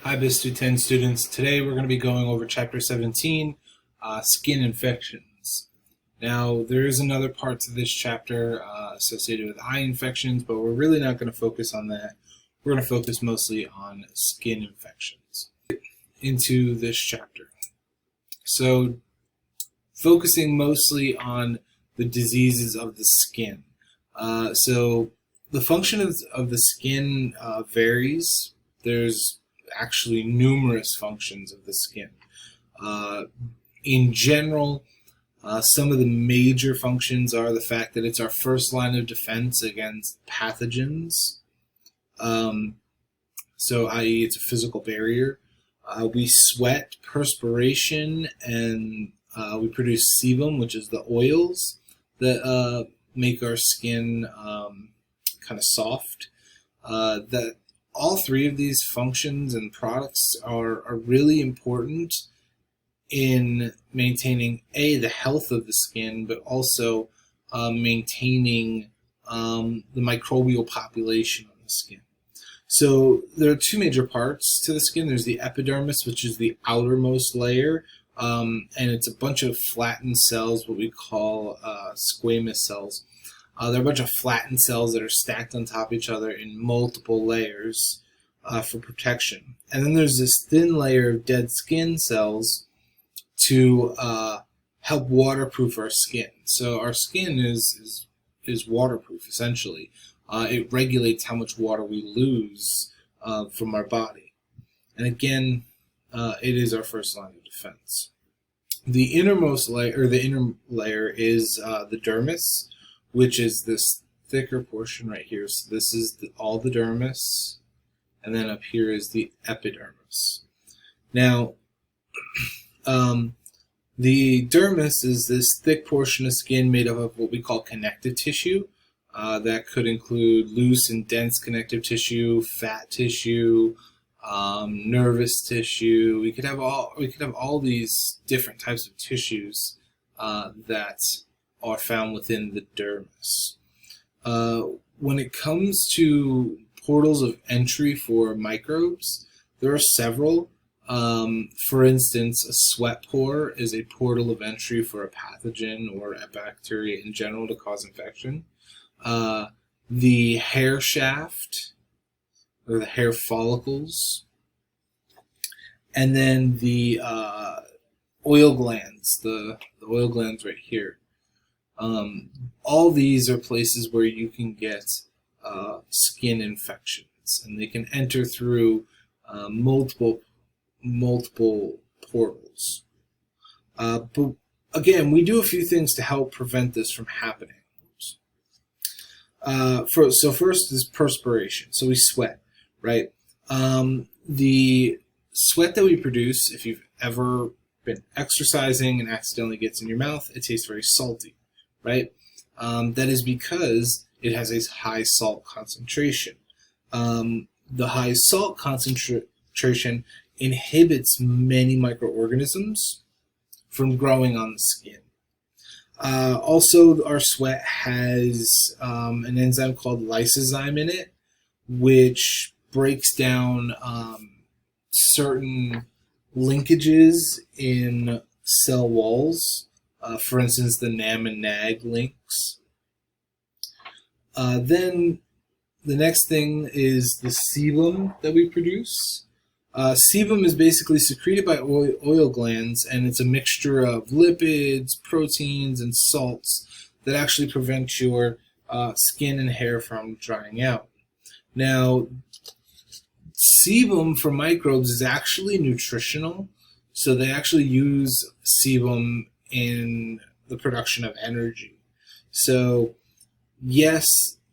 Hi, Bisc 10 students. Today we're going to be going over Chapter 17, Skin Infections. Now, there is another part to this chapter associated with eye infections, but we're really not going to focus on that. We're going to focus mostly on skin infections into this chapter. So, focusing mostly on the diseases of the skin. So, the function of the skin varies. There's actually numerous functions of the skin. In general, some of the major functions are the fact that it's our first line of defense against pathogens. So, i.e., it's a physical barrier. We sweat, perspiration, and we produce sebum, which is the oils that make our skin kind of soft. That all three of these functions and products are really important in maintaining the health of the skin, but also maintaining the microbial population on the skin. So there are two major parts to the skin. There's the epidermis, which is the outermost layer, and it's a bunch of flattened cells, what we call squamous cells. They're a bunch of flattened cells that are stacked on top of each other in multiple layers for protection. And then there's this thin layer of dead skin cells to help waterproof our skin. So our skin is waterproof, essentially. It regulates how much water we lose from our body. And again, it is our first line of defense. The innermost layer, or the inner layer, is the dermis, which is this thicker portion right here. So this is all the dermis, and then up here is the epidermis. Now, the dermis is this thick portion of skin made up of what we call connective tissue. That could include loose and dense connective tissue, fat tissue, nervous tissue. We could have all these different types of tissues that are found within the dermis. When it comes to portals of entry for microbes, there are several. For instance, a sweat pore is a portal of entry for a pathogen or a bacteria in general to cause infection. The hair shaft, or the hair follicles, and then the oil glands, the oil glands right here. All these are places where you can get skin infections, and they can enter through multiple portals. But again, we do a few things to help prevent this from happening. So first is perspiration. So we sweat, right? The sweat that we produce, if you've ever been exercising and accidentally gets in your mouth, it tastes very salty, right? That is because it has a high salt concentration. The high salt concentration inhibits many microorganisms from growing on the skin. Also, our sweat has an enzyme called lysozyme in it, which breaks down certain linkages in cell walls. For instance, the NAM and NAG links. Then the next thing is the sebum that we produce. Sebum is basically secreted by oil glands, and it's a mixture of lipids, proteins, and salts that actually prevent your skin and hair from drying out. Now, sebum for microbes is actually nutritional, so they actually use sebum in the production of energy. So, yes,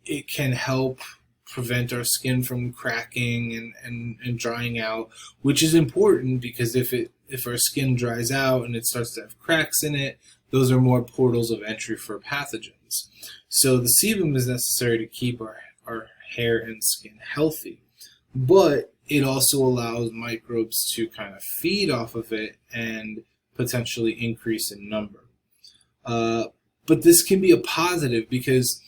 it can help prevent our skin from cracking and drying out, which is important because if our skin dries out and it starts to have cracks in it, those are more portals of entry for pathogens. So the sebum is necessary to keep our hair and skin healthy, but it also allows microbes to kind of feed off of it and potentially increase in number. But this can be a positive because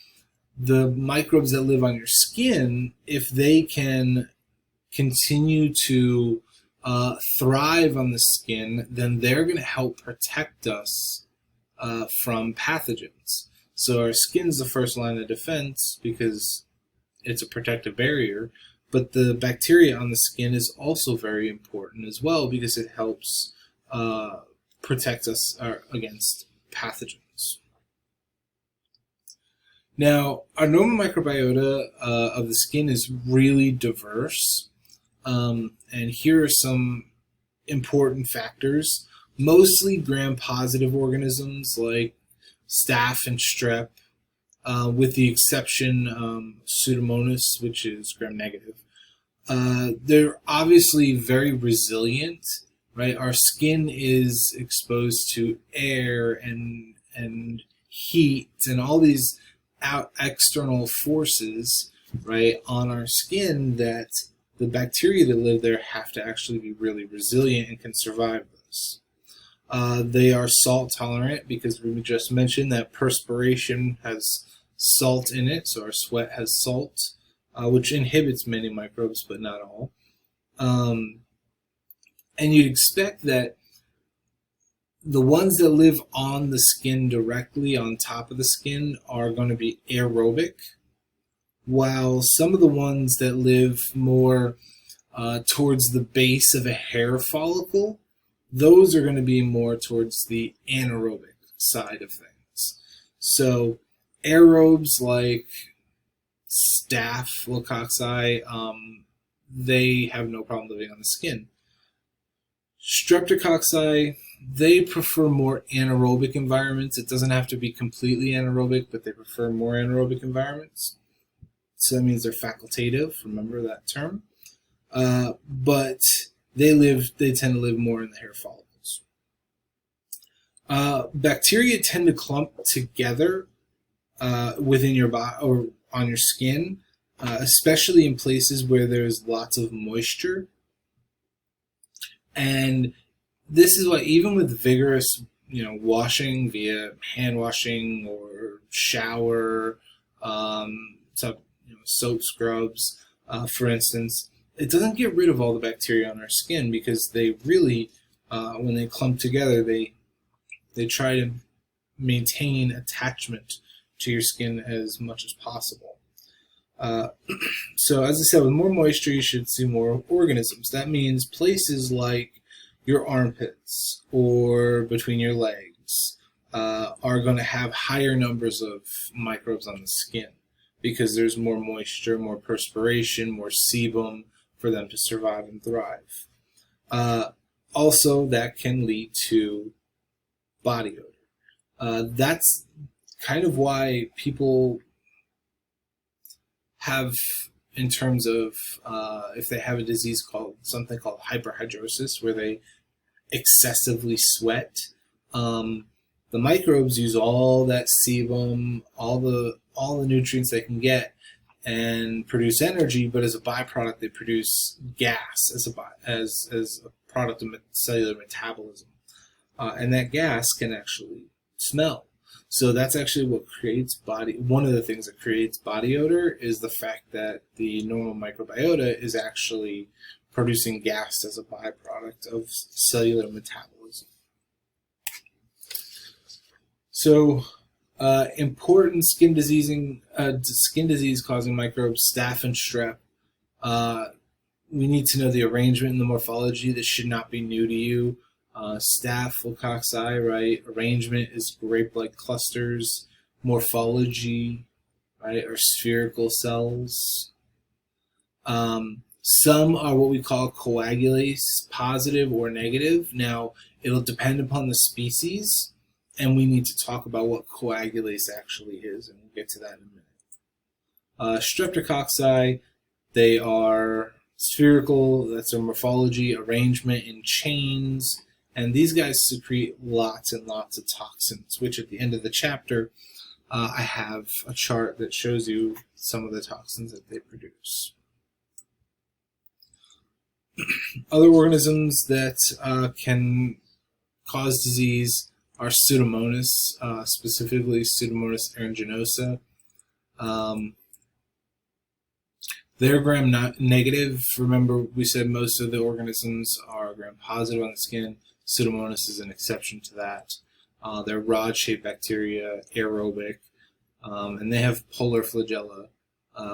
the microbes that live on your skin, if they can continue to thrive on the skin, then they're going to help protect us from pathogens. So our skin's the first line of defense because it's a protective barrier, but the bacteria on the skin is also very important as well because it helps protect us against pathogens. Now, our normal microbiota of the skin is really diverse, and here are some important factors. Mostly gram-positive organisms like staph and strep, with the exception Pseudomonas, which is gram-negative. They're obviously very resilient, right? Our skin is exposed to air and heat and all these external forces, right, on our skin that the bacteria that live there have to actually be really resilient and can survive this. They are salt tolerant because we just mentioned that perspiration has salt in it, so our sweat has salt, which inhibits many microbes, but not all. And you'd expect that the ones that live on the skin directly, on top of the skin, are going to be aerobic, while some of the ones that live more towards the base of a hair follicle, those are going to be more towards the anaerobic side of things. So aerobes like Staphylococci, they have no problem living on the skin. Streptococci, they prefer more anaerobic environments. It doesn't have to be completely anaerobic, but they prefer more anaerobic environments. So that means they're facultative, remember that term. But they tend to live more in the hair follicles. Bacteria tend to clump together within your body or on your skin, especially in places where there's lots of moisture. And this is why even with vigorous, washing via hand washing or shower, soap scrubs, for instance, it doesn't get rid of all the bacteria on our skin because they really, when they clump together, they try to maintain attachment to your skin as much as possible. So as I said, with more moisture, you should see more organisms. That means places like your armpits or between your legs are going to have higher numbers of microbes on the skin because there's more moisture, more perspiration, more sebum for them to survive and thrive. Also, that can lead to body odor. That's kind of why people have, in terms of if they have a disease called hyperhidrosis, where they excessively sweat, the microbes use all that sebum, all the nutrients they can get, and produce energy. But as a byproduct, they produce gas as a product of cellular metabolism, and that gas can actually smell. So that's actually what creates one of the things that creates body odor is the fact that the normal microbiota is actually producing gas as a byproduct of cellular metabolism. So important skin disease causing microbes, staph and strep. We need to know the arrangement and the morphology. This should not be new to you. Staphylococci, right? Arrangement is grape-like clusters. Morphology, right, are spherical cells. Some are what we call coagulase positive or negative. Now, it'll depend upon the species, and we need to talk about what coagulase actually is, and we'll get to that in a minute. Streptococci, they are spherical. That's their morphology, arrangement in chains. And these guys secrete lots and lots of toxins, which at the end of the chapter, I have a chart that shows you some of the toxins that they produce. Other organisms that can cause disease are Pseudomonas, specifically Pseudomonas aeruginosa. They're gram-negative. Remember, we said most of the organisms are gram-positive on the skin. Pseudomonas is an exception to that. They're rod-shaped bacteria, aerobic, and they have polar flagella.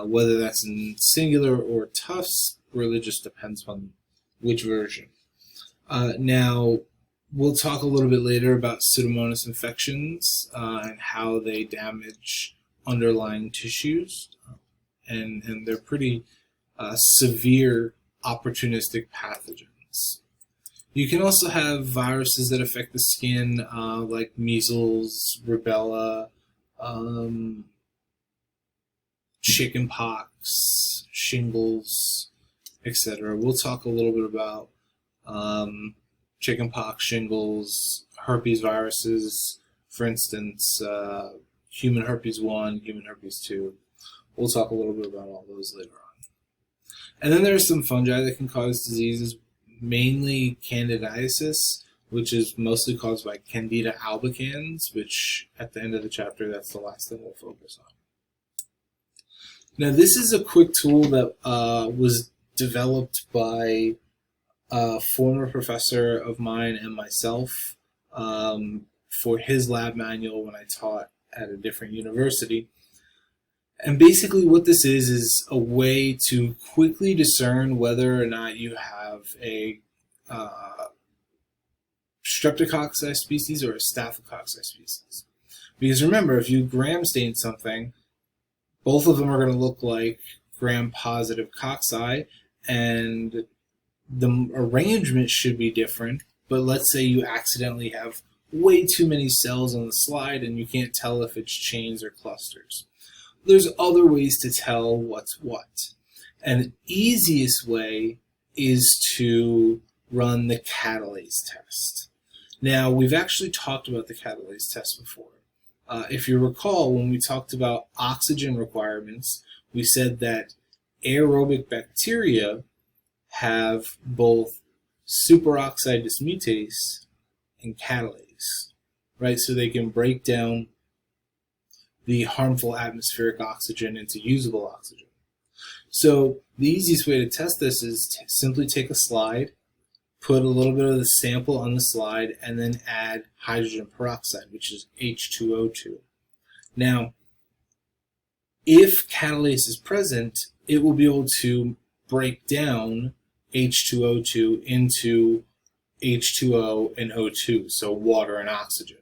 Whether that's in singular or tufts really just depends on which version. Now, we'll talk a little bit later about Pseudomonas infections and how they damage underlying tissues. And they're pretty severe opportunistic pathogens. You can also have viruses that affect the skin, like measles, rubella, chickenpox, shingles, etc. We'll talk a little bit about chickenpox, shingles, herpes viruses, for instance, human herpes 1, human herpes 2. We'll talk a little bit about all those later on. And then there's some fungi that can cause diseases, mainly candidiasis, which is mostly caused by Candida albicans, which at the end of the chapter, that's the last thing we'll focus on. Now, this is a quick tool that was developed by a former professor of mine and myself for his lab manual when I taught at a different university. And basically what this is a way to quickly discern whether or not you have a streptococci species or a staphylococci species. Because remember, if you gram stain something, both of them are going to look like gram-positive cocci, and the arrangement should be different, but let's say you accidentally have way too many cells on the slide and you can't tell if it's chains or clusters. There's other ways to tell what's what. And the easiest way is to run the catalase test. Now, we've actually talked about the catalase test before. If you recall, when we talked about oxygen requirements, we said that aerobic bacteria have both superoxide dismutase and catalase, right? So they can break down the harmful atmospheric oxygen into usable oxygen. So the easiest way to test this is to simply take a slide, put a little bit of the sample on the slide, and then add hydrogen peroxide, which is H2O2. Now, if catalase is present, it will be able to break down H2O2 into H2O and O2, so water and oxygen.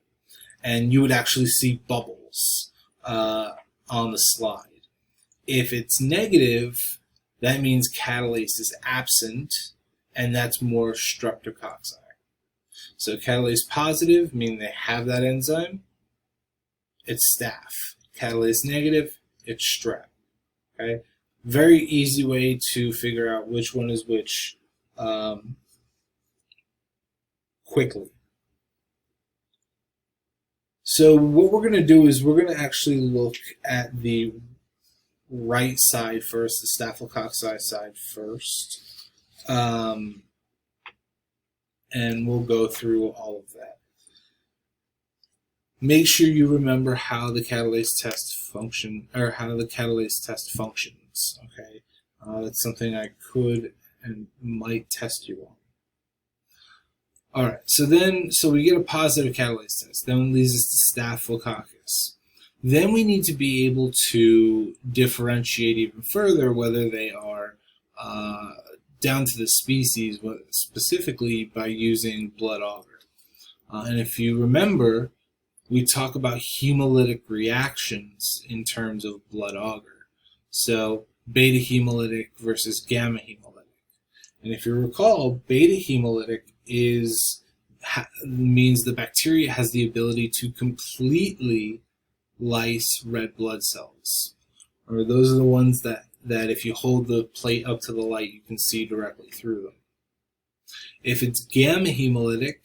And you would actually see bubbles on the slide. If it's negative, that means catalase is absent, and that's more streptococci. So catalase positive, meaning they have that enzyme, it's staph. Catalase negative, it's strep. Okay? Very easy way to figure out which one is which quickly. So what we're going to do is we're going to actually look at the right side first, the staphylococci side first. And we'll go through all of that. Make sure you remember how the catalase test functions. Okay, that's something I could and might test you on. All right, so we get a positive catalase test. Then it leads us to Staphylococcus. Then we need to be able to differentiate even further whether they are down to the species, specifically by using blood agar. And if you remember, we talk about hemolytic reactions in terms of blood agar. So beta hemolytic versus gamma hemolytic. And if you recall, beta hemolytic means the bacteria has the ability to completely lyse red blood cells. Or those are the ones that if you hold the plate up to the light, you can see directly through them. If it's gamma hemolytic,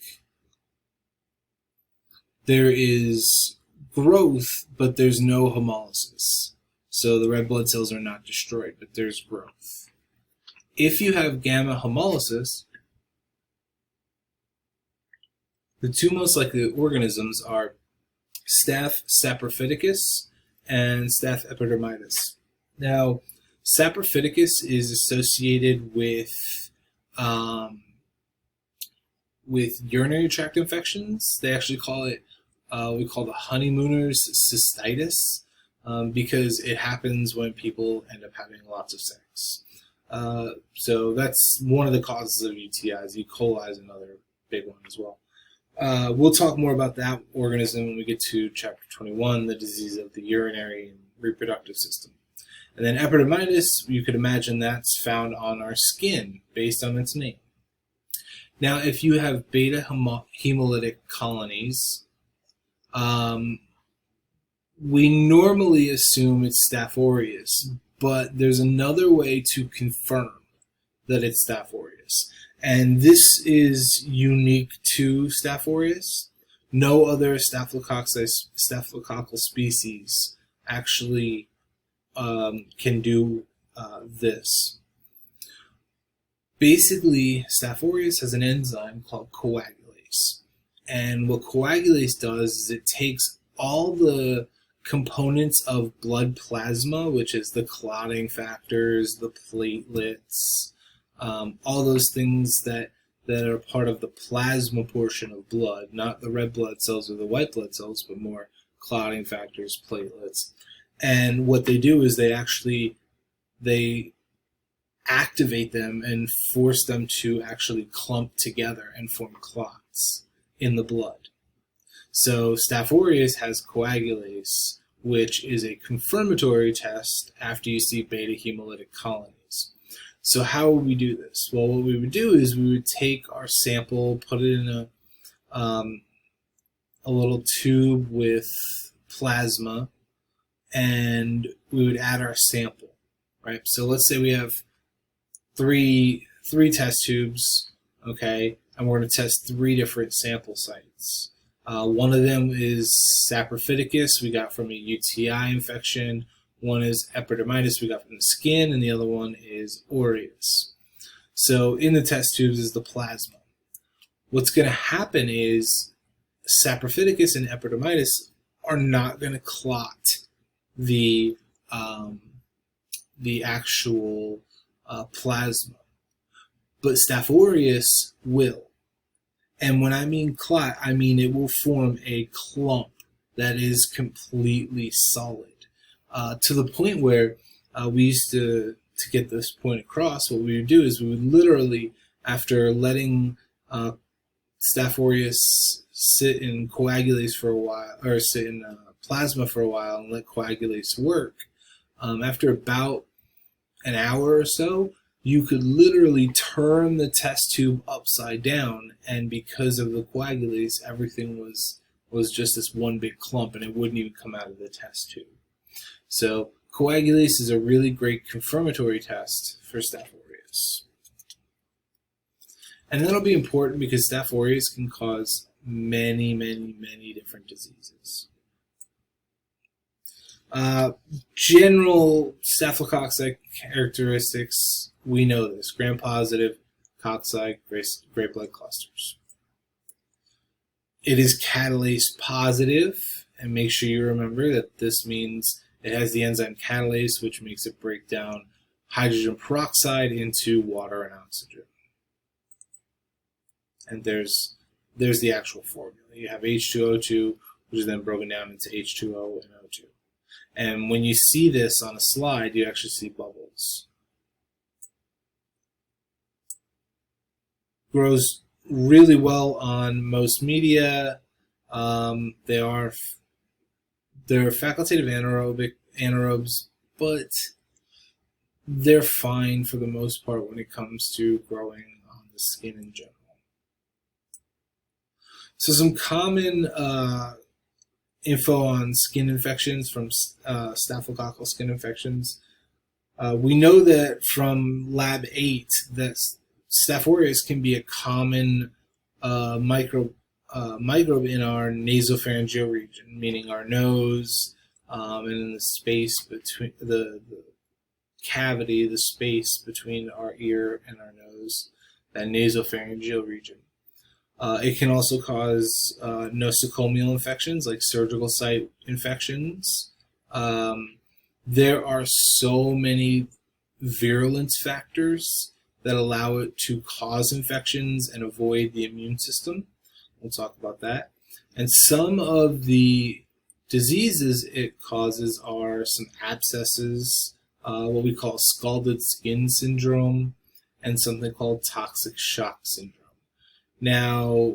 there is growth, but there's no hemolysis. So the red blood cells are not destroyed, but there's growth. If you have gamma hemolysis, the two most likely organisms are Staph saprophyticus and Staph epidermidis. Now, Saprophyticus is associated with urinary tract infections. They actually call it, we call the honeymooners cystitis, because it happens when people end up having lots of sex. So that's one of the causes of UTIs. E. coli is another big one as well. We'll talk more about that organism when we get to chapter 21, the disease of the urinary and reproductive system. And then epidermidis, you could imagine that's found on our skin based on its name. Now, if you have beta hemolytic colonies, we normally assume it's Staph aureus, but there's another way to confirm that it's Staph aureus. And this is unique to Staph aureus. No other staphylococcal species actually can do this. Basically, Staph aureus has an enzyme called coagulase. And what coagulase does is it takes all the components of blood plasma, which is the clotting factors, the platelets, all those things that are part of the plasma portion of blood, not the red blood cells or the white blood cells, but more clotting factors, platelets. And what they do is they activate them and force them to actually clump together and form clots in the blood. So Staph aureus has coagulase, which is a confirmatory test after you see beta hemolytic colonies. So how would we do this? Well, what we would do is we would take our sample, put it in a little tube with plasma, and we would add our sample, right? So let's say we have three test tubes, okay, and we're going to test 3 different sample sites. One of them is saprophyticus, we got from a UTI infection. One is epidermidis, we got from the skin, and the other one is aureus. So in the test tubes is the plasma. What's going to happen is saprophyticus and epidermidis are not going to clot the actual plasma, but Staph aureus will. And when I mean clot, I mean it will form a clump that is completely solid, to the point where we used to get this point across. What we would do is we would literally, after letting Staph aureus sit in coagulase for a while, or sit in plasma for a while and let coagulase work, after about an hour or so, you could literally turn the test tube upside down, and because of the coagulase, everything was just this one big clump, and it wouldn't even come out of the test tube. So coagulase is a really great confirmatory test for Staph aureus. And that'll be important because Staph aureus can cause many, many, many different diseases. General staphylococci characteristics, we know this: gram-positive, cocci, great blood clusters. It is catalase positive, and make sure you remember that this means it has the enzyme catalase, which makes it break down hydrogen peroxide into water and oxygen. And there's the actual formula. You have H2O2, which is then broken down into H2O and O2. And when you see this on a slide, you actually see bubbles. Grows really well on most media. They're facultative anaerobes, but they're fine for the most part when it comes to growing on the skin in general. So some common info on skin infections from staphylococcal skin infections. We know that from Lab 8 that Staph aureus can be a common microbe in our nasopharyngeal region, meaning our nose, and in the space between the cavity, the space between our ear and our nose, that nasopharyngeal region. It can also cause nosocomial infections, like surgical site infections. There are so many virulence factors that allow it to cause infections and avoid the immune system. We'll talk about that. And some of the diseases it causes are some abscesses, what we call scalded skin syndrome, and something called toxic shock syndrome. Now,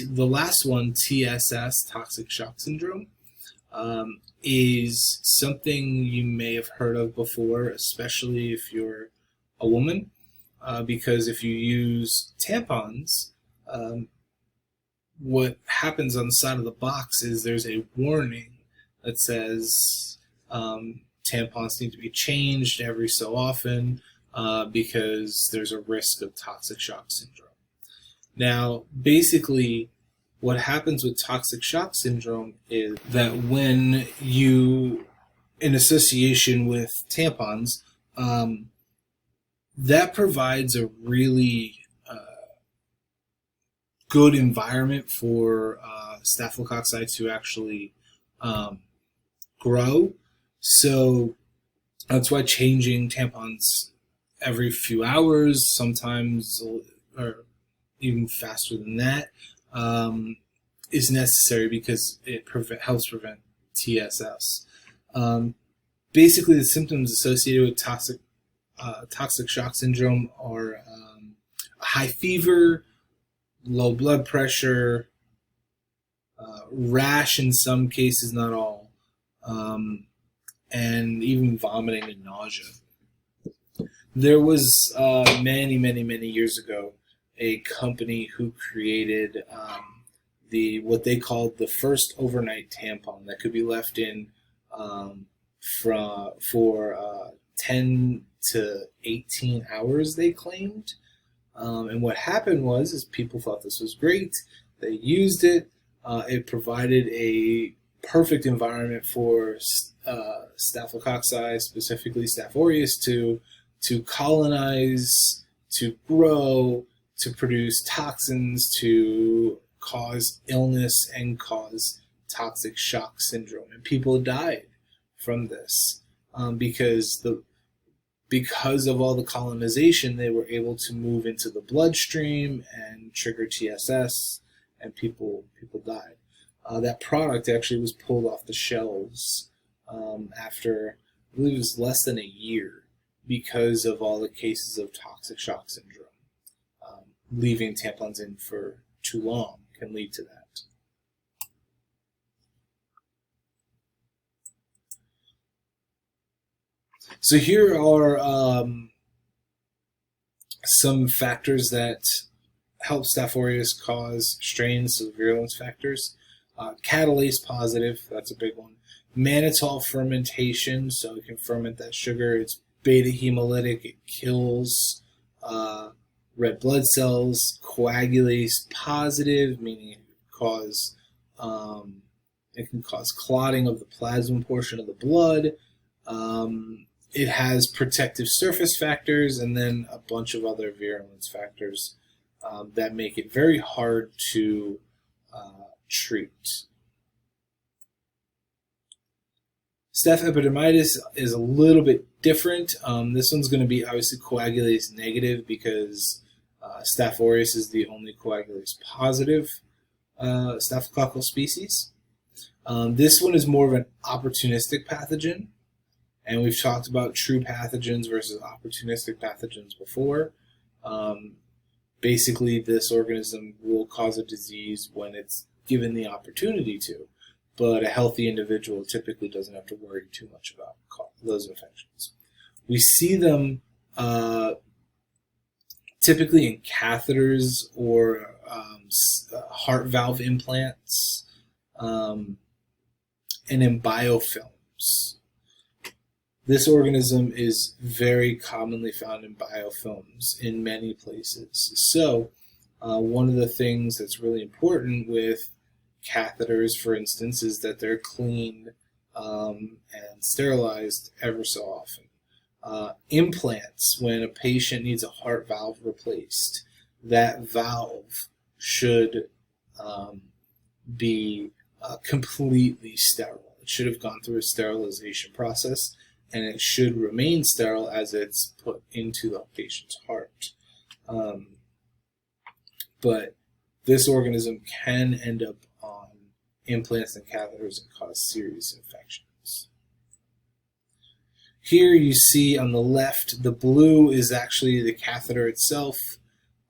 the last one, TSS, toxic shock syndrome, is something you may have heard of before, especially if you're a woman, because if you use tampons, what happens on the side of the box is there's a warning that says tampons need to be changed every so often because there's a risk of toxic shock syndrome. Now, basically, what happens with toxic shock syndrome is that when you, in association with tampons, that provides a really good environment for staphylococci to actually grow. So that's why changing tampons every few hours, sometimes, or even faster than that, is necessary because it helps prevent TSS. Basically, the symptoms associated with toxic shock syndrome are high fever, low blood pressure, rash in some cases, not all, and even vomiting and nausea. There was many years ago a company who created what they called the first overnight tampon that could be left in for 10 to 18 hours, they claimed. And what happened was people thought this was great. They used it. It provided a perfect environment for staphylococci, specifically Staph aureus, to colonize, to grow, to produce toxins, to cause illness and cause toxic shock syndrome. And people died from this because of all the colonization, they were able to move into the bloodstream and trigger TSS, and people died. That product actually was pulled off the shelves after, I believe it was less than a year, because of all the cases of toxic shock syndrome. Leaving tampons in for too long can lead to that. So here are some factors that help Staph aureus cause strains, so virulence factors. Catalase positive, that's a big one. Mannitol fermentation, so it can ferment that sugar. It's beta hemolytic, it kills red blood cells. Coagulase positive, meaning it can cause clotting of the plasma portion of the blood. It has protective surface factors and then a bunch of other virulence factors that make it very hard to treat. Staph epidermidis is a little bit different. This one's going to be obviously coagulase negative because Staph aureus is the only coagulase positive staphylococcal species. This one is more of an opportunistic pathogen, and we've talked about true pathogens versus opportunistic pathogens before. Basically, this organism will cause a disease when it's given the opportunity to, but a healthy individual typically doesn't have to worry too much about those infections. We see them typically in catheters or heart valve implants and in biofilms. This organism is very commonly found in biofilms in many places. So one of the things that's really important with catheters, for instance, is that they're cleaned and sterilized ever so often. Implants, when a patient needs a heart valve replaced, that valve should be completely sterile. It should have gone through a sterilization process, and it should remain sterile as it's put into the patient's heart. But this organism can end up on implants and catheters and cause serious infections. Here you see on the left, the blue is actually the catheter itself.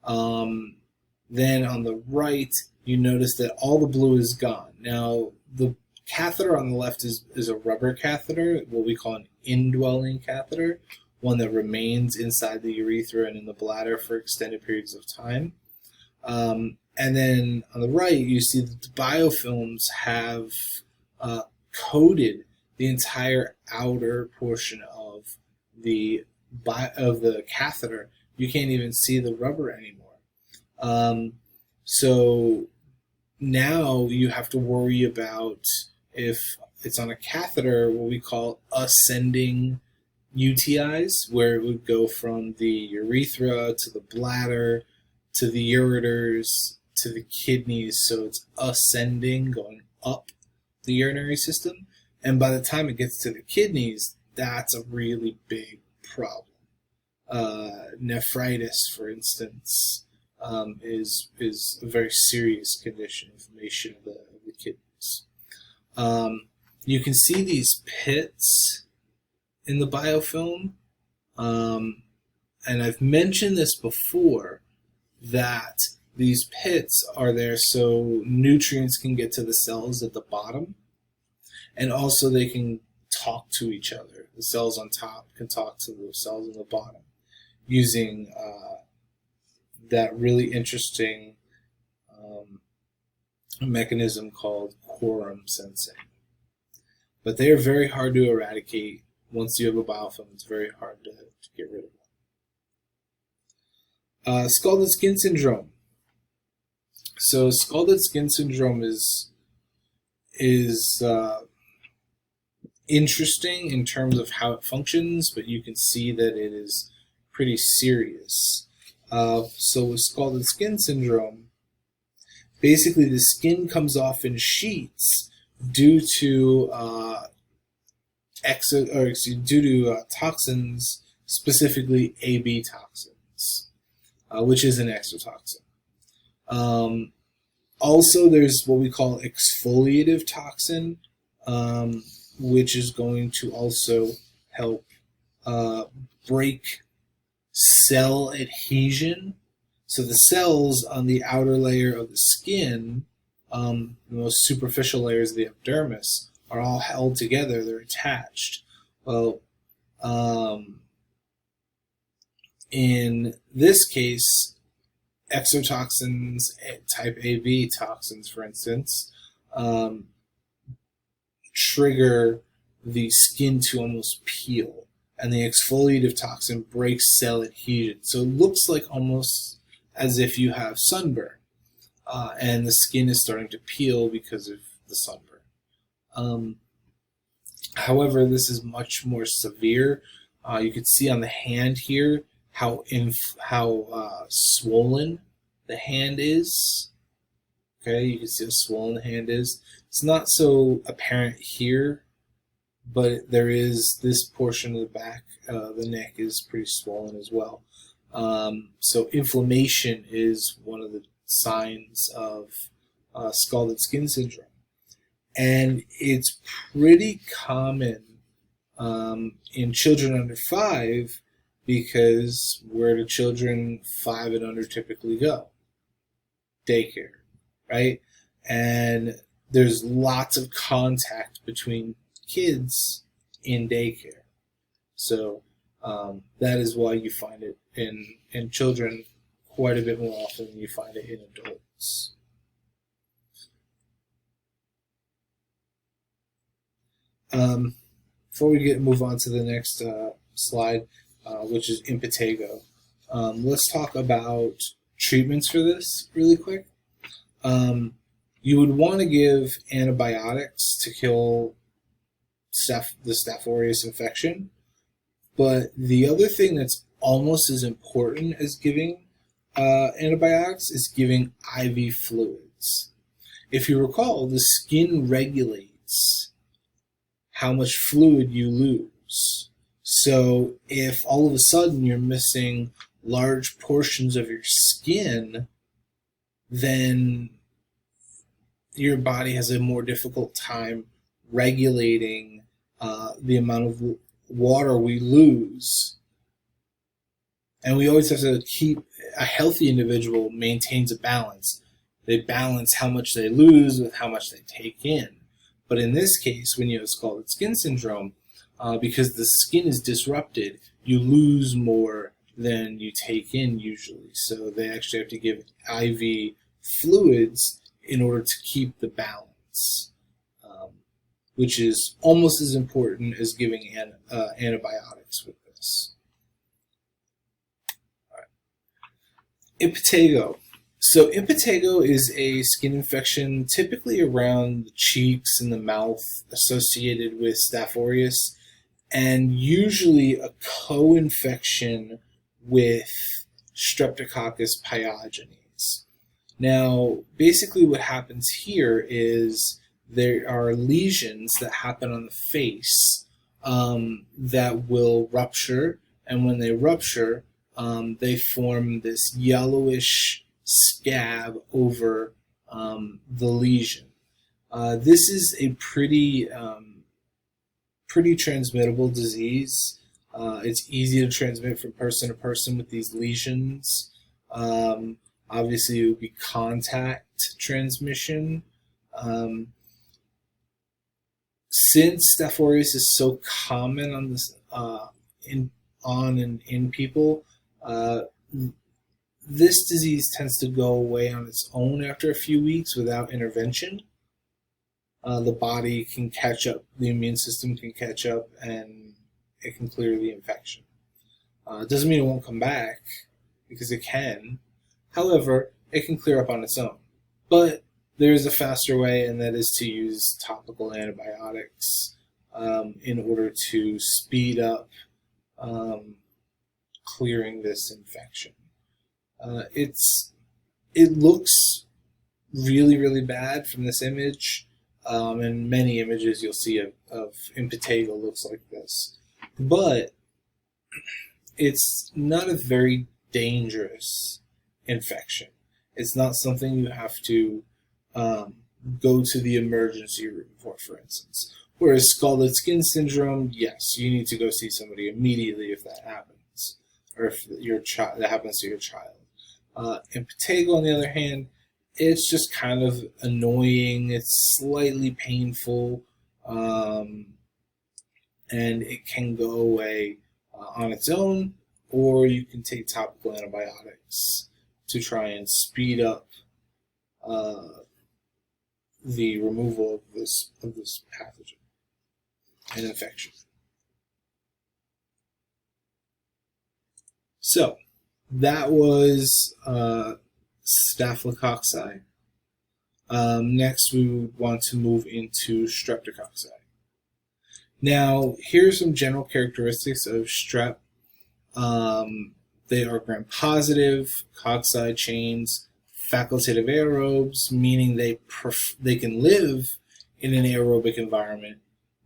Then on the right, you notice that all the blue is gone. Now, the catheter on the left is a rubber catheter, what we call an indwelling catheter, one that remains inside the urethra and in the bladder for extended periods of time. And then on the right, you see that the biofilms have coated the entire outer portion of the catheter. You can't even see the rubber anymore. So now you have to worry about, if it's on a catheter, what we call ascending UTIs, where it would go from the urethra to the bladder to the ureters to the kidneys. So it's ascending, going up the urinary system. And by the time it gets to the kidneys, that's a really big problem. Nephritis, for instance, is a very serious condition, inflammation of the kidneys. You can see these pits in the biofilm, and I've mentioned this before, that these pits are there so nutrients can get to the cells at the bottom, and also they can talk to each other. The cells on top can talk to the cells on the bottom using that really interesting mechanism called quorum sensing. But they are very hard to eradicate. Once you have a biofilm, it's very hard to get rid of them. Scalded skin syndrome. So scalded skin syndrome is interesting in terms of how it functions, but you can see that it is pretty serious. So with scalded skin syndrome, basically the skin comes off in sheets due to toxins, specifically AB toxins, which is an exotoxin. Also, there's what we call exfoliative toxin, which is going to also help break cell adhesion. So the cells on the outer layer of the skin, the most superficial layers of the epidermis, are all held together. They're attached. Well, in this case, exotoxins, type AB toxins, for instance, trigger the skin to almost peel, and the exfoliative toxin breaks cell adhesion. So it looks like almost as if you have sunburn, and the skin is starting to peel because of the sunburn. However, this is much more severe. You can see on the hand here how swollen the hand is. Okay, you can see how swollen the hand is. It's not so apparent here, but there is this portion of the back, the neck is pretty swollen as well. So inflammation is one of the signs of scalded skin syndrome. And it's pretty common in children under 5, because where do children 5 and under typically go? Daycare, right? And there's lots of contact between kids in daycare. So that is why you find it in children quite a bit more often than you find it in adults. Before we move on to the next slide, which is impetigo, let's talk about treatments for this really quick. You would want to give antibiotics to kill the Staph aureus infection, but the other thing that's almost as important as giving antibiotics is giving IV fluids. If you recall, the skin regulates how much fluid you lose. So if all of a sudden you're missing large portions of your skin, then your body has a more difficult time regulating the amount of water we lose. And we always have to keep a healthy individual maintains a balance. They balance how much they lose with how much they take in. But in this case, when you have scalded skin syndrome, because the skin is disrupted, you lose more than you take in usually. So they actually have to give IV fluids in order to keep the balance, which is almost as important as giving antibiotics with this. All right. Impetigo. So impetigo is a skin infection typically around the cheeks and the mouth associated with Staph aureus, and usually a co-infection with Streptococcus pyogenes. Now, basically what happens here is there are lesions that happen on the face that will rupture, and when they rupture, they form this yellowish scab over the lesion. This is a pretty transmittable disease. It's easy to transmit from person to person with these lesions. Obviously, it would be contact transmission. Since Staph aureus is so common on this, in people, this disease tends to go away on its own after a few weeks without intervention. The body can catch up, the immune system can catch up, and it can clear the infection. It doesn't mean it won't come back, because it can. However, it can clear up on its own. But there is a faster way, and that is to use topical antibiotics in order to speed up clearing this infection. It looks really, really bad from this image. And many images you'll see of impetigo looks like this. But it's not a very dangerous infection. It's not something you have to go to the emergency room for instance. Whereas scalded skin syndrome, yes, you need to go see somebody immediately if that happens, or if that happens to your child. Impetigo, on the other hand, it's just kind of annoying. It's slightly painful, and it can go away on its own, or you can take topical antibiotics to try and speed up the removal of this pathogen and infection. So that was Staphylococci. Next, we would want to move into Streptococci. Now, here are some general characteristics of strep. They are gram-positive, cocci chains, facultative aerobes, meaning they can live in an aerobic environment,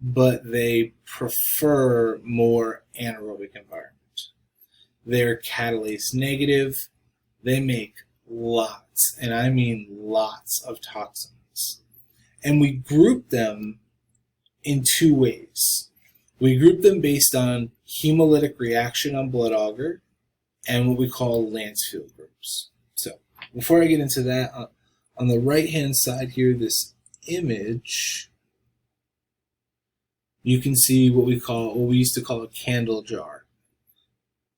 but they prefer more anaerobic environment. They're catalase negative. They make lots, and I mean lots, of toxins. And we group them in two ways. We group them based on hemolytic reaction on blood agar and what we call Lancefield groups. So before I get into that, on the right-hand side here, this image, you can see what we used to call a candle jar.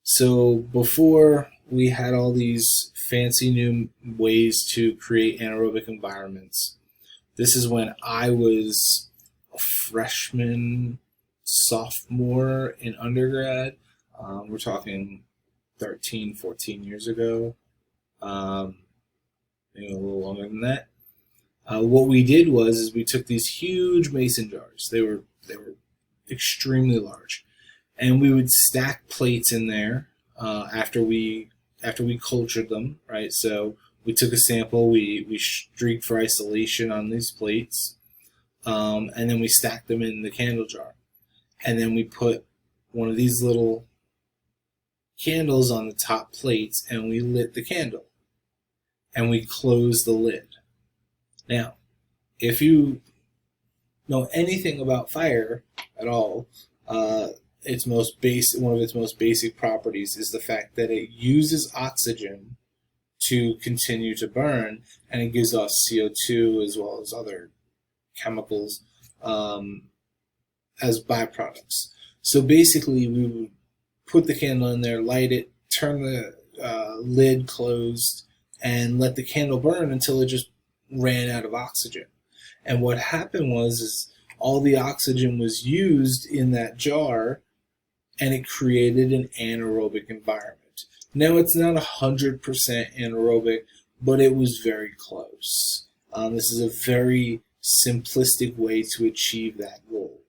So before we had all these fancy new ways to create anaerobic environments, this is when I was a freshman, sophomore in undergrad. We're talking 13, 14 years ago, maybe a little longer than that. What we did was we took these huge mason jars. They were extremely large, and we would stack plates in there after we cultured them. Right, so we took a sample, we streaked for isolation on these plates, and then we stacked them in the candle jar, and then we put one of these little candles on the top plates, and we lit the candle, and we closed the lid. Now, if you know anything about fire at all, one of its most basic properties is the fact that it uses oxygen to continue to burn, and it gives off CO2 as well as other chemicals as byproducts. So basically, we would put the candle in there, light it, turn the lid closed, and let the candle burn until it just ran out of oxygen. And what happened was all the oxygen was used in that jar, and it created an anaerobic environment. Now, it's not 100% anaerobic, but it was very close. This is a very simplistic way to achieve that goal.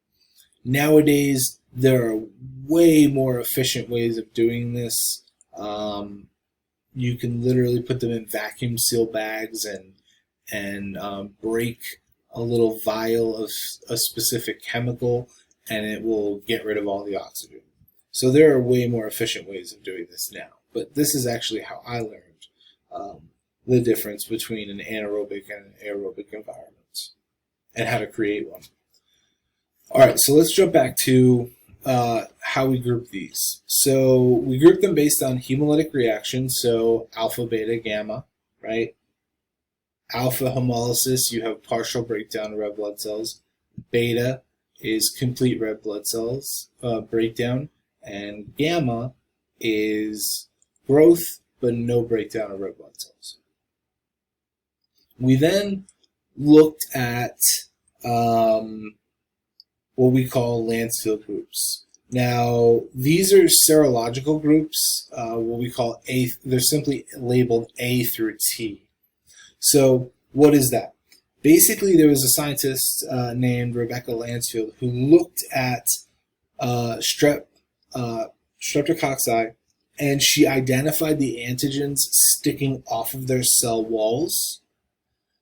Nowadays, there are way more efficient ways of doing this. You can literally put them in vacuum seal bags and break a little vial of a specific chemical, and it will get rid of all the oxygen. So there are way more efficient ways of doing this now. But this is actually how I learned the difference between an anaerobic and an aerobic environment and how to create one. All right, so let's jump back to how we group these. So we group them based on hemolytic reaction, so alpha, beta, gamma, right? Alpha hemolysis, you have partial breakdown of red blood cells. Beta is complete red blood cells breakdown, and gamma is growth but no breakdown of red blood cells. We then looked at what we call Lancefield groups. Now, these are serological groups, what we call A. They're simply labeled A through T. So, what is that? Basically, there was a scientist named Rebecca Lancefield who looked at streptococci, and she identified the antigens sticking off of their cell walls.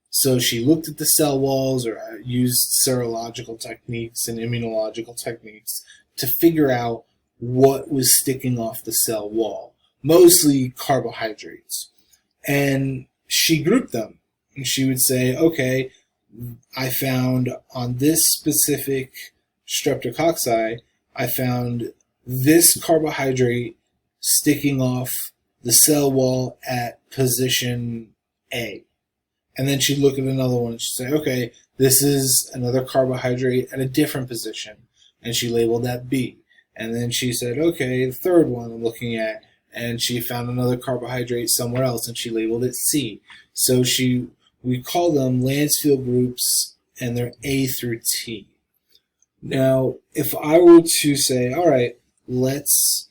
So she looked at the cell walls or used serological techniques and immunological techniques to figure out what was sticking off the cell wall, mostly carbohydrates. And she grouped them. And she would say, okay, I found on this specific streptococci, I found this carbohydrate sticking off the cell wall at position A. And then she'd look at another one and she'd say, okay, this is another carbohydrate at a different position. And she labeled that B. And then she said, okay, the third one I'm looking at, and she found another carbohydrate somewhere else and she labeled it C. So we call them Lancefield groups, and they're A through T. Now, if I were to say, all right, let's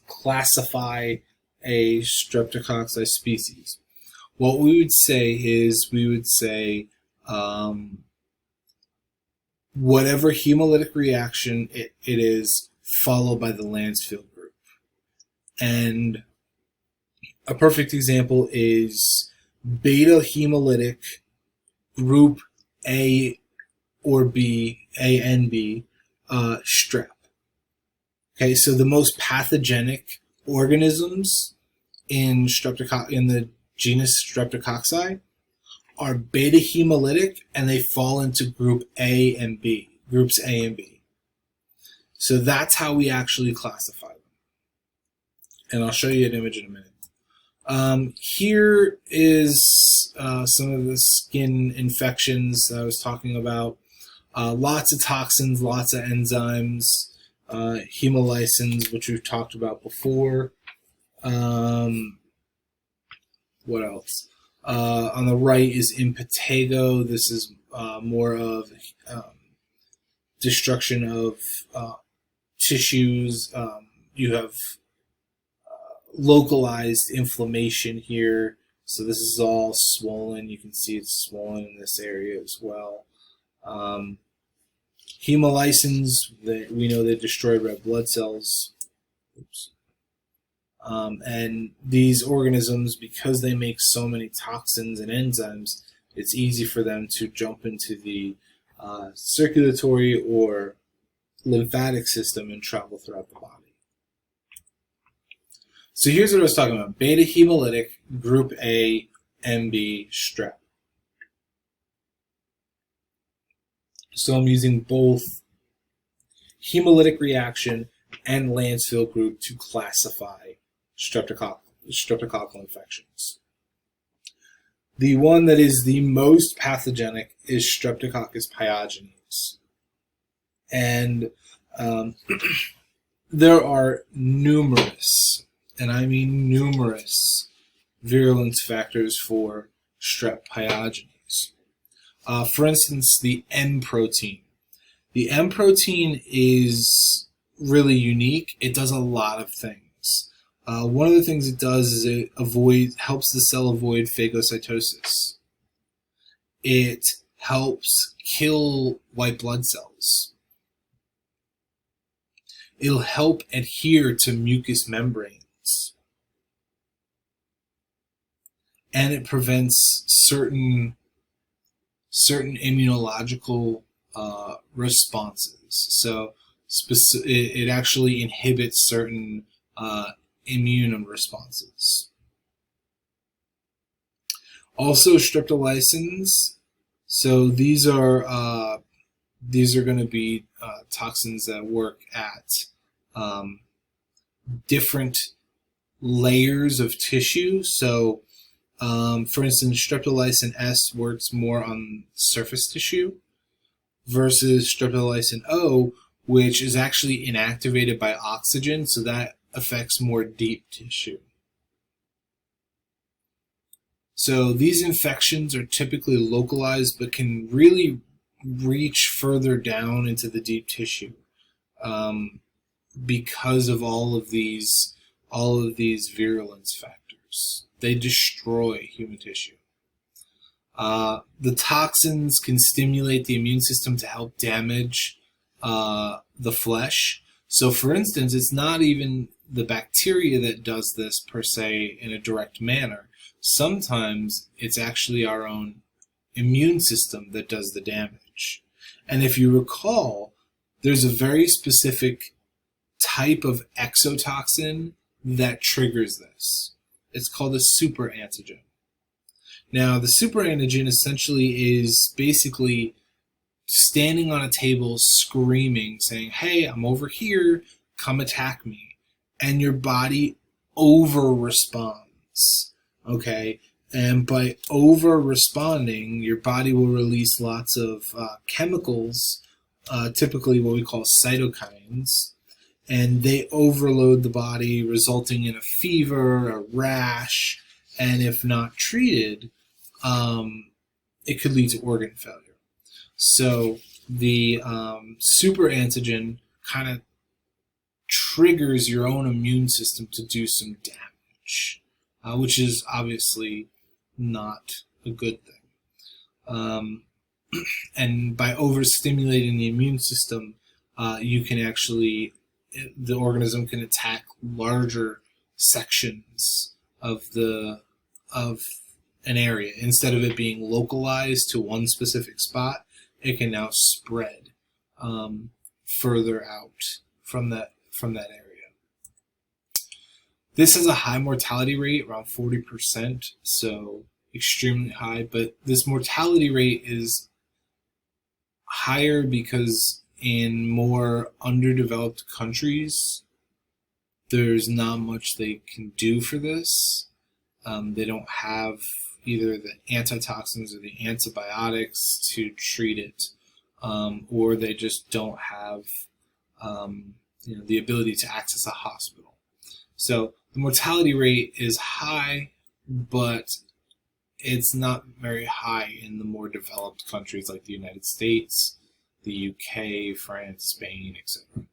classify a streptococci species. What we would say is whatever hemolytic reaction it is, followed by the Lancefield group. And a perfect example is beta hemolytic group A or B, A and B, strep. Okay, so the most pathogenic organisms in the genus Streptococci are beta hemolytic, and they fall into group A and B, groups A and B. So that's how we actually classify them. And I'll show you an image in a minute. Here is some of the skin infections that I was talking about. Lots of toxins, lots of enzymes, hemolysins, which we've talked about before. What else? On the right is impetigo. This is more of destruction of tissues. You have localized inflammation here. So this is all swollen. You can see it's swollen in this area as well. Hemolysins, we know they destroy red blood cells. Oops. And these organisms, because they make so many toxins and enzymes, it's easy for them to jump into the circulatory or lymphatic system and travel throughout the body. So here's what I was talking about. Beta hemolytic, group A, and B, strep. So I'm using both hemolytic reaction and Lancefield group to classify streptococcal infections. The one that is the most pathogenic is Streptococcus pyogenes. And there are numerous, and I mean numerous, virulence factors for strep pyogenes. For instance, the M protein. The M protein is really unique. It does a lot of things. One of the things it does is it helps the cell avoid phagocytosis. It helps kill white blood cells. It'll help adhere to mucous membranes. And it prevents certain immunological responses. So it actually inhibits certain immune responses. Also, streptolysins. So these are going to be toxins that work at different layers of tissue. So, for instance, streptolysin S works more on surface tissue versus streptolysin O, which is actually inactivated by oxygen, so that affects more deep tissue. So these infections are typically localized but can really reach further down into the deep tissue because of all of these virulence factors. They destroy human tissue. The toxins can stimulate the immune system to help damage the flesh. So, for instance, it's not even the bacteria that does this per se in a direct manner. Sometimes it's actually our own immune system that does the damage. And if you recall, there's a very specific type of exotoxin that triggers this. It's called a superantigen. Now, the superantigen essentially is basically standing on a table screaming, saying, hey, I'm over here, come attack me. And your body over-responds, okay? And by over-responding, your body will release lots of chemicals, typically what we call cytokines, and they overload the body, resulting in a fever, a rash, and if not treated, it could lead to organ failure. So the superantigen kind of triggers your own immune system to do some damage, which is obviously not a good thing. And by overstimulating the immune system, you can actually, the organism can attack larger sections of an area. Instead of it being localized to one specific spot, it can now spread further out from that area. This has a high mortality rate, around 40%, so extremely high, but this mortality rate is higher because in more underdeveloped countries, there's not much they can do for this. They don't have either the antitoxins or the antibiotics to treat it, or they just don't have the ability to access a hospital. So the mortality rate is high, but it's not very high in the more developed countries like the United States, the UK, France, Spain, etc.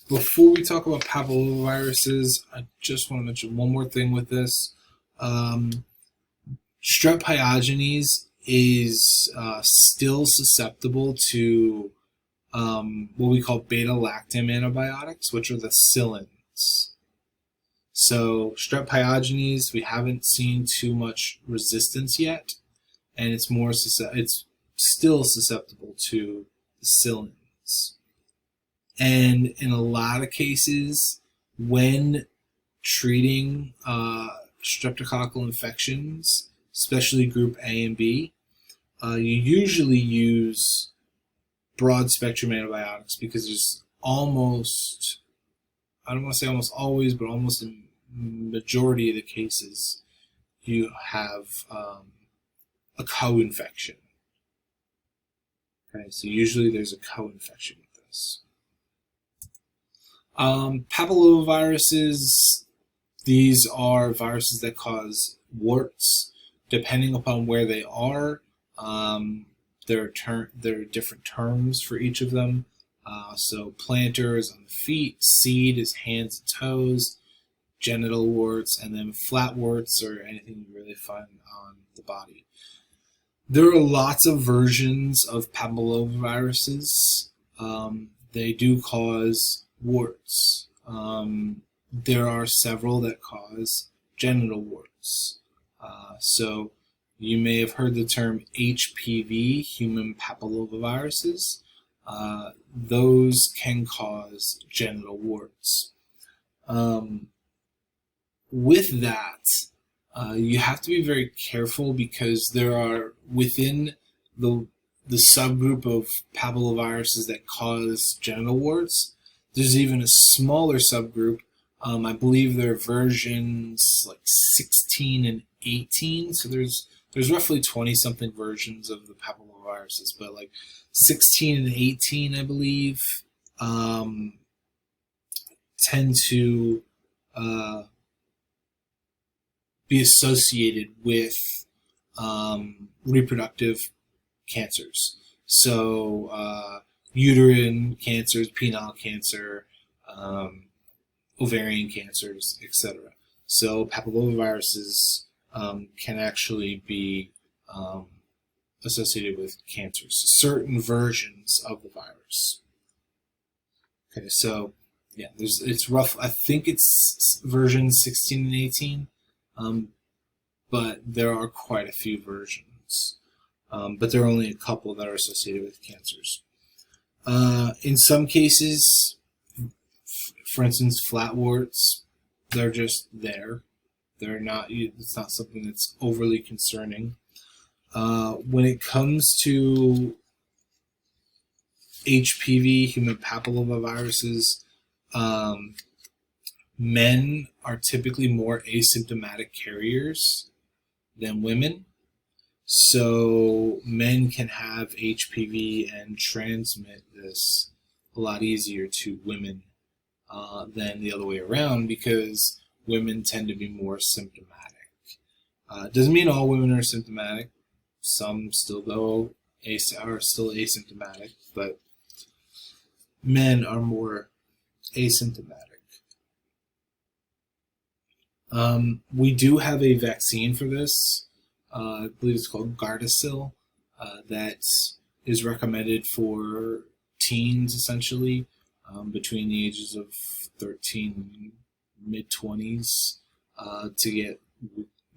Before we talk about papillomaviruses, I just want to mention one more thing with this. Strep pyogenes is still susceptible to what we call beta-lactam antibiotics, which are the psyllins. So strep pyogenes, we haven't seen too much resistance yet. and it's still susceptible to psyllins. And in a lot of cases, when treating streptococcal infections, especially group A and B, you usually use broad spectrum antibiotics because there's almost, I don't want to say almost always, but almost in majority of the cases, you have a co-infection. Okay, so usually there's a co-infection with this. Papillomaviruses, these are viruses that cause warts. Depending upon where they are, there are different terms for each of them. So plantar is on the feet, seed is hands and toes, genital warts, and then flat warts are anything you really find on the body. There are lots of versions of papillomaviruses. They do cause warts. There are several that cause genital warts. So you may have heard the term HPV, human papillomaviruses. Those can cause genital warts. With that, you have to be very careful because there are within the subgroup of papilloviruses that cause genital warts, there's even a smaller subgroup. I believe there are versions like 16 and 18. So there's roughly 20-something versions of the papilloviruses, but like 16 and 18, I believe, tend to be associated with reproductive cancers. So uterine cancers, penile cancer, ovarian cancers, etc. So papillomaviruses can actually be associated with cancers, certain versions of the virus. Okay, so yeah, it's rough. I think it's version 16 and 18, but there are quite a few versions. But there are only a couple that are associated with cancers. In some cases, for instance, flat warts, they're just there. They're not. It's not something that's overly concerning. When it comes to HPV, human papillomaviruses, men are typically more asymptomatic carriers than women. So men can have HPV and transmit this a lot easier to women than the other way around because women tend to be more symptomatic. Doesn't mean all women are symptomatic. Some still are still asymptomatic, but men are more asymptomatic. We do have a vaccine for this. I believe it's called Gardasil, that is recommended for teens, essentially, between the ages of 13 and mid-20s, to get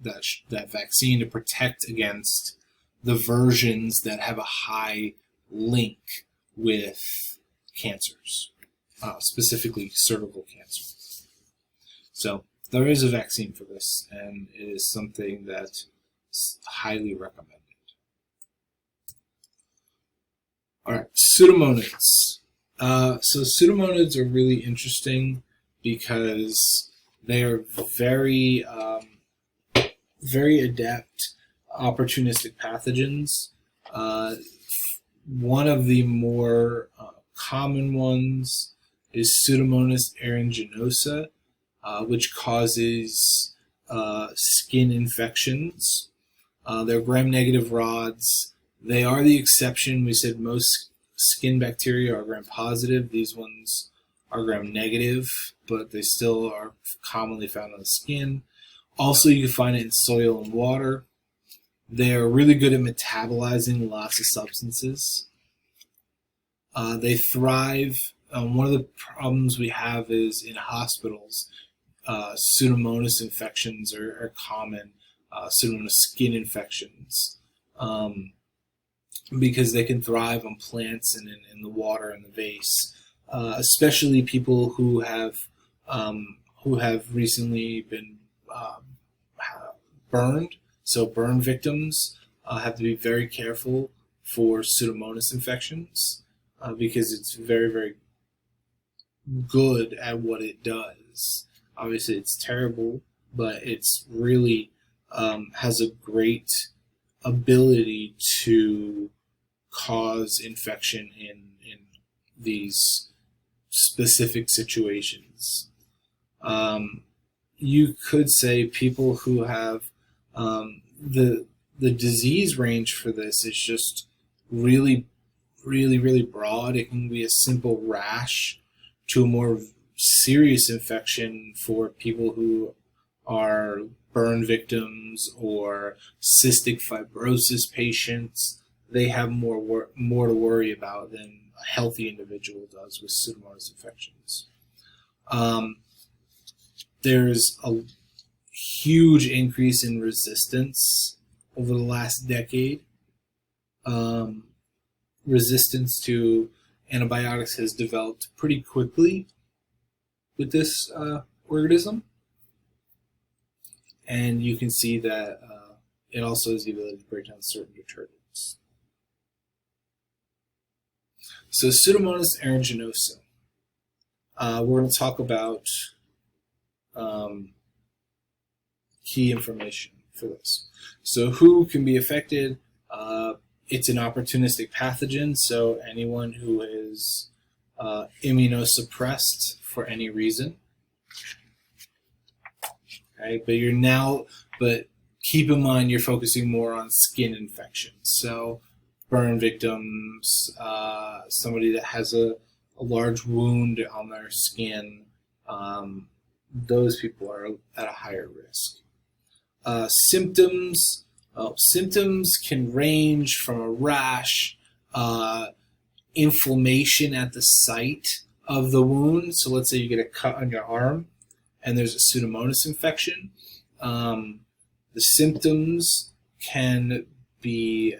that vaccine to protect against the versions that have a high link with cancers, specifically cervical cancer. So there is a vaccine for this, and it is something that is highly recommended. All right, Pseudomonads. So Pseudomonads are really interesting because they are very, very adept opportunistic pathogens. One of the more common ones is Pseudomonas aeruginosa, which causes skin infections. They're gram-negative rods. They are the exception. We said most skin bacteria are gram-positive. These ones are gram-negative, but they still are commonly found on the skin. Also, you can find it in soil and water. They are really good at metabolizing lots of substances. They thrive. One of the problems we have is in hospitals, Pseudomonas infections are common. Pseudomonas skin infections um, because they can thrive on plants and in the water and the vase, especially people who have recently been burned. So burn victims have to be very careful for Pseudomonas infections because it's very, very good at what it does. Obviously, it's terrible, but it's really has a great ability to cause infection in these specific situations. You could say people who have the disease range for this is just really, really, really broad. It can be a simple rash to a more serious infection for people who are burn victims or cystic fibrosis patients. They have more to worry about than a healthy individual does with Pseudomonas infections. There's a huge increase in resistance over the last decade. Resistance to antibiotics has developed pretty quickly with this organism. And you can see that it also has the ability to break down certain detergents. So Pseudomonas aeruginosa. We're going to talk about key information for this. So who can be affected? It's an opportunistic pathogen, so anyone who is immunosuppressed for any reason. Okay, but keep in mind you're focusing more on skin infections. So burn victims, somebody that has a large wound on their skin, those people are at a higher risk. Symptoms. Symptoms can range from a rash, inflammation at the site of the wound. So let's say you get a cut on your arm and there's a Pseudomonas infection. The symptoms can be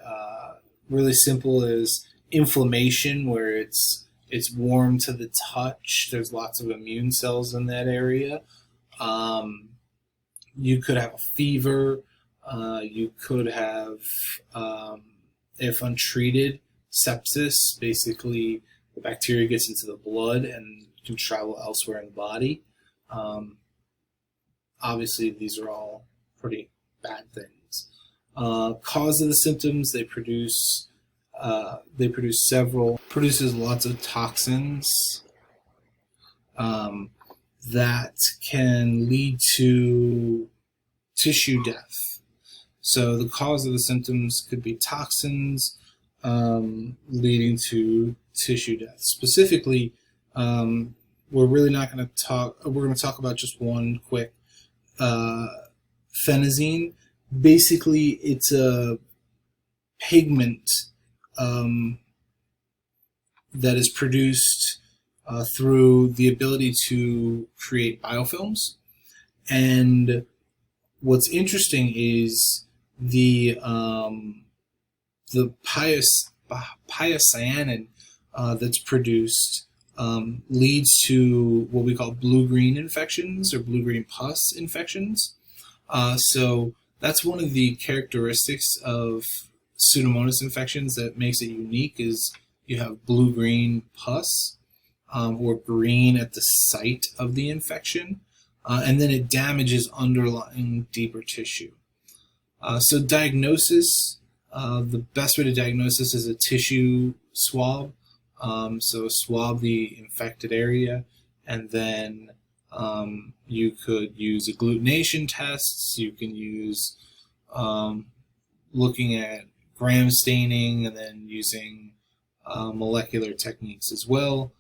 really simple as inflammation, where it's warm to the touch. There's lots of immune cells in that area. You could have a fever. You could have, if untreated, sepsis. Basically, the bacteria gets into the blood and can travel elsewhere in the body. Obviously, these are all pretty bad things. Cause of the symptoms: they produces lots of toxins that can lead to tissue death. So the cause of the symptoms could be toxins leading to tissue death. Specifically, we're really not going to talk. We're going to talk about just one quick phenazine. Basically, it's a pigment that is produced through the ability to create biofilms. And what's interesting is the piocyanin that's produced leads to what we call blue-green infections or blue-green pus infections. So that's one of the characteristics of Pseudomonas infections that makes it unique, is you have blue-green pus or green at the site of the infection, and then it damages underlying deeper tissue. So diagnosis, the best way to diagnose this is a tissue swab. So swab the infected area, and then you could use agglutination tests. You can use looking at gram staining, and then using molecular techniques as well.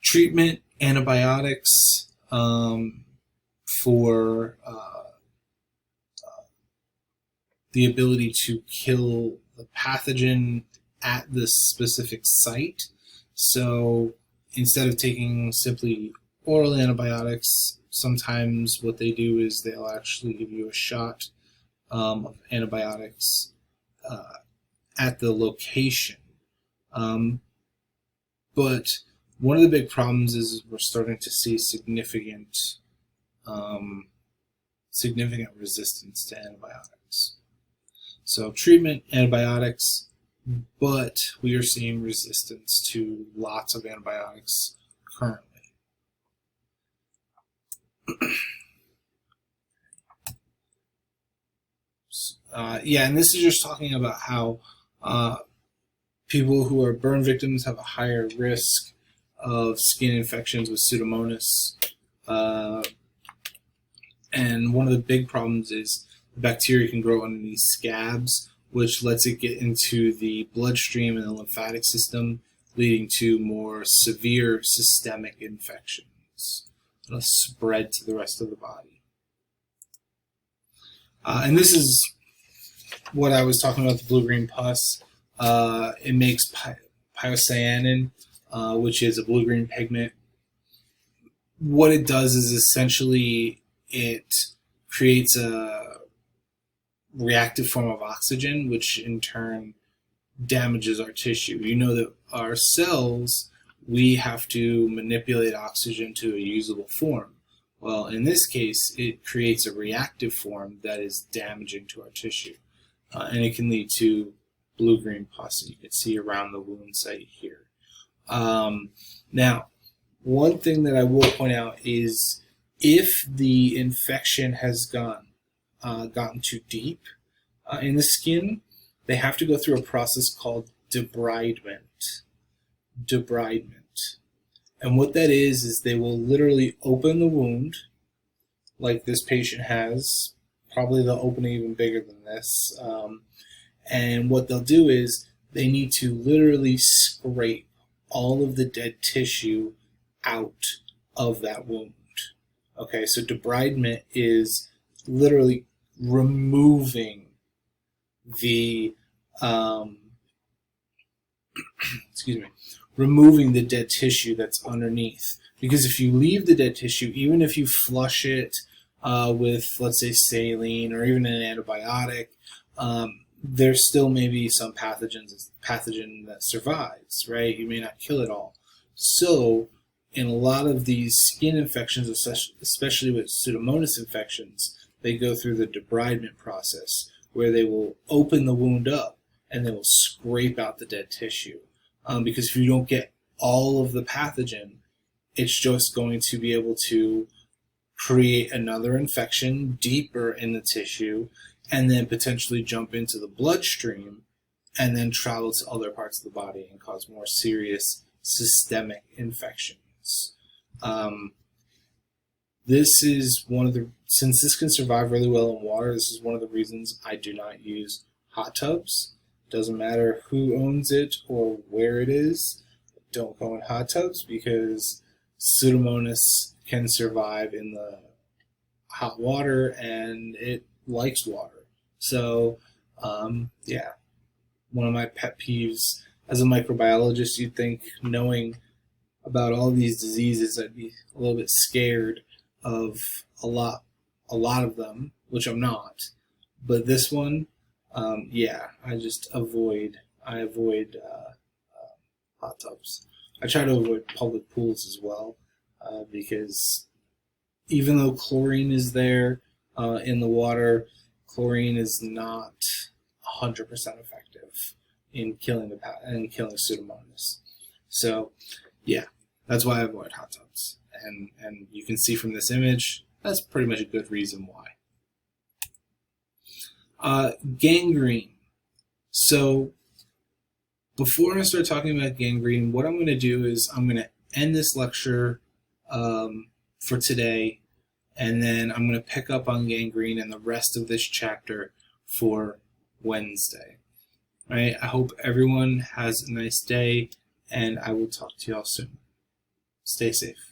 Treatment: antibiotics for the ability to kill the pathogen at this specific site. So instead of taking simply oral antibiotics, sometimes what they do is they'll actually give you a shot of antibiotics at the location. But one of the big problems is we're starting to see significant resistance to antibiotics. So treatment, antibiotics, but we are seeing resistance to lots of antibiotics currently. And this is just talking about how people who are burn victims have a higher risk of skin infections with Pseudomonas. And one of the big problems is the bacteria can grow underneath scabs, which lets it get into the bloodstream and the lymphatic system, leading to more severe systemic infections. It'll spread to the rest of the body. And this is what I was talking about, the blue-green pus. It makes pyocyanin, which is a blue-green pigment. What it does is essentially it creates a reactive form of oxygen, which in turn damages our tissue. You know that our cells, we have to manipulate oxygen to a usable form. Well, in this case, it creates a reactive form that is damaging to our tissue. And it can lead to blue-green pus, and you can see around the wound site here. Now, one thing that I will point out is if the infection has gotten too deep in the skin, they have to go through a process called debridement. And what that is they will literally open the wound like this patient has. Probably they'll open it even bigger than this. And what they'll do is they need to literally scrape all of the dead tissue out of that wound. Okay, so debridement is literally removing the removing the dead tissue that's underneath. Because if you leave the dead tissue, even if you flush it with, let's say, saline or even an antibiotic, there's still maybe some pathogen that survives, right? You may not kill it all. So in a lot of these skin infections, especially with Pseudomonas infections, they go through the debridement process where they will open the wound up and they will scrape out the dead tissue. Because if you don't get all of the pathogen, it's just going to be able to create another infection deeper in the tissue and then potentially jump into the bloodstream and then travel to other parts of the body and cause more serious systemic infections. This is since this can survive really well in water, this is one of the reasons I do not use hot tubs. Doesn't matter who owns it or where it is, don't go in hot tubs because Pseudomonas can survive in the hot water and it likes water. So, yeah, one of my pet peeves as a microbiologist, you'd think knowing about all these diseases, I'd be a little bit scared of a lot of them, which I'm not. But this one, yeah, I avoid hot tubs. I try to avoid public pools as well, because even though chlorine is there in the water, chlorine is not 100% effective in killing Pseudomonas. So, yeah, that's why I avoid hot tubs. And you can see from this image, that's pretty much a good reason why. Gangrene. So before I start talking about gangrene, what I'm going to do is I'm going to end this lecture for today, and then I'm going to pick up on gangrene and the rest of this chapter for Wednesday. All right, I hope everyone has a nice day, and I will talk to you all soon. Stay safe.